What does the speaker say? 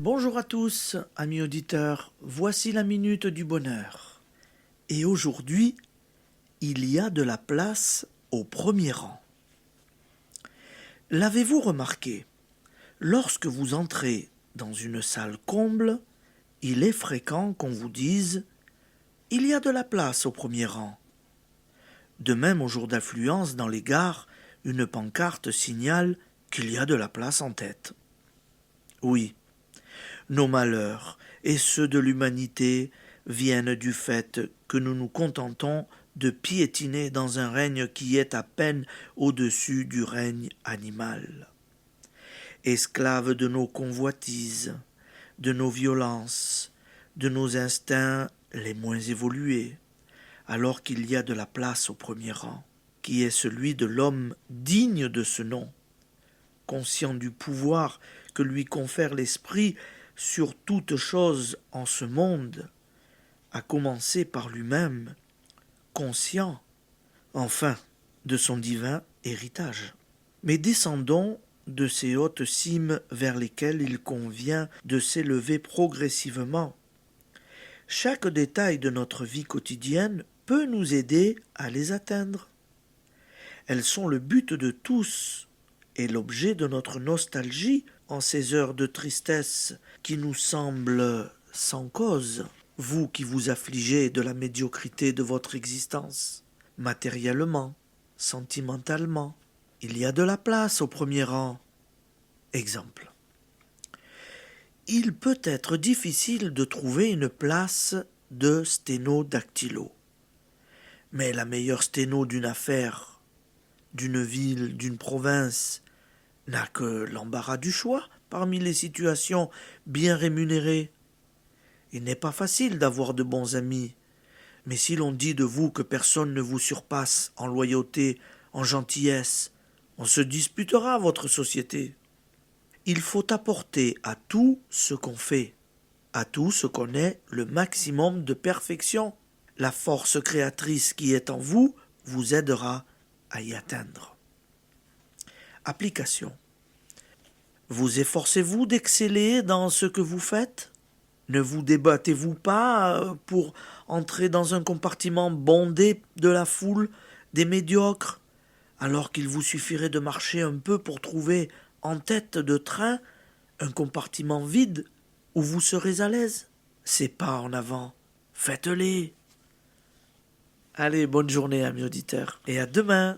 Bonjour à tous, amis auditeurs, voici la minute du bonheur. Et aujourd'hui, il y a de la place au premier rang. L'avez-vous remarqué? Lorsque vous entrez dans une salle comble, il est fréquent qu'on vous dise « Il y a de la place au premier rang ». De même, au jour d'affluence dans les gares, une pancarte signale qu'il y a de la place en tête. Oui, nos malheurs et ceux de l'humanité viennent du fait que nous nous contentons de piétiner dans un règne qui est à peine au-dessus du règne animal. Esclaves de nos convoitises, de nos violences, de nos instincts les moins évolués, alors qu'il y a de la place au premier rang, qui est celui de l'homme digne de ce nom, conscient du pouvoir que lui confère l'esprit sur toute chose en ce monde, à commencer par lui-même, conscient, enfin, de son divin héritage. Mais descendons de ces hautes cimes vers lesquelles il convient de s'élever progressivement. Chaque détail de notre vie quotidienne peut nous aider à les atteindre. Elles sont le but de tous et l'objet de notre nostalgie en ces heures de tristesse qui nous semblent sans cause, vous qui vous affligez de la médiocrité de votre existence, matériellement, sentimentalement. Il y a de la place au premier rang. Exemple. Il peut être difficile de trouver une place de sténodactylo. Mais la meilleure sténo d'une affaire, d'une ville, d'une province, n'a que l'embarras du choix parmi les situations bien rémunérées. Il n'est pas facile d'avoir de bons amis, mais si l'on dit de vous que personne ne vous surpasse en loyauté, en gentillesse, on se disputera votre société. Il faut apporter à tout ce qu'on fait, à tout ce qu'on est, le maximum de perfection. La force créatrice qui est en vous vous aidera à y atteindre. Application. Vous efforcez-vous d'exceller dans ce que vous faites? Ne vous débattez-vous pas pour entrer dans un compartiment bondé de la foule des médiocres, alors qu'il vous suffirait de marcher un peu pour trouver en tête de train un compartiment vide où vous serez à l'aise? Ces pas en avant, faites-les. Allez, bonne journée, amis auditeurs, et à demain.